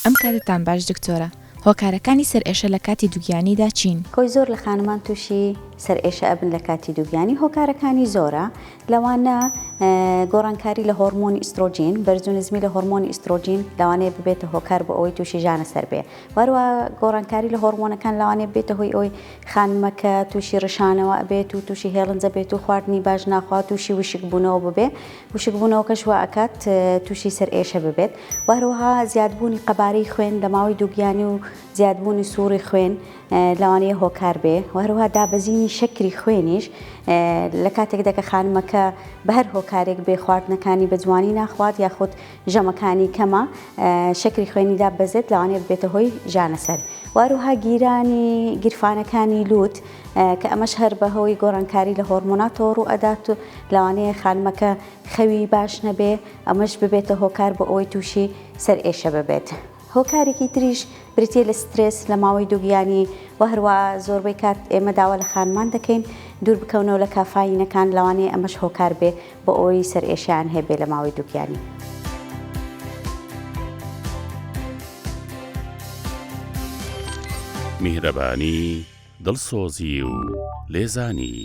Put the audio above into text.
ئەم کاتتان باش دکتۆرە، هۆکارەکانی سەر ئێشە لە کاتی دووگیانیدا چین؟ خۆی زۆر لە خانمان تووشی سەر ئێشە ئەبن لە کاتی دووگیانی. هۆکارەکانی زۆرە، لەوانە گۆڕانکاری لە هۆرمۆنی ئیسترۆجین، بەرزونزمی لە هۆرمۆنی ئیسترۆجین لەوانەیە ببێتە هۆکار بۆ ئەوەی تووشی ژانە سەر بێ. وەروە گۆڕانکاری لە هۆرمۆنەکان لەوانەیە بێتە هۆی ئەوەی خانمەکە تووشی ڕشانەوە بێت و تووشی هێڵنجە بێت و خواردنی باش ناخوات، تووشی وشک بوونەوە ببێ. وشک بوونەوەکەش وا ئەکات تووشی سەر ئێشە ببێت. وەروەها زیادبوونی قەبارەی خوێن لە ماوەی دووگیانی و زیادبوونی سووری خوێن لەوانەیە هۆکار بێ. وەروەها دابەزینی شەکری خوێنیش لە کاتێکدا کە خانمەکە بە هەر هۆکارێک بێ خواردنەکانی بە جوانی ناخوات یاخود ژەمەکانی کەمە شەکری خوێنی دابەزێت لەوانەیە بێتە هۆی ژانەسەر. وەروەها گیرفانەکانی لووت کە ئەمەش هەر بەهۆی گۆڕانکاری لە هۆرمۆناتەوە ڕوو ئەدات و لەوانەیە خانمەکە خەوی باش نەبێ، ئەمەش ببێتە هۆکار بۆ ئەوەی تووشی سەر ئێشە ببێت. هۆکارێکی تریش بریتیە لە سترێس لە ماوەی دووگیانی و هەروە زۆربەی کات ئێمە داوا لە خانمان دەکەین دوور بکەونەوە لە کافاینەکان، لەوانەیە ئەمەش هۆکار بێ بۆ ئەوەی سەر ئێشیان هەبێ لە ماوەی دووگیانی. میهرەبانی، دڵسۆزی و لێزانی.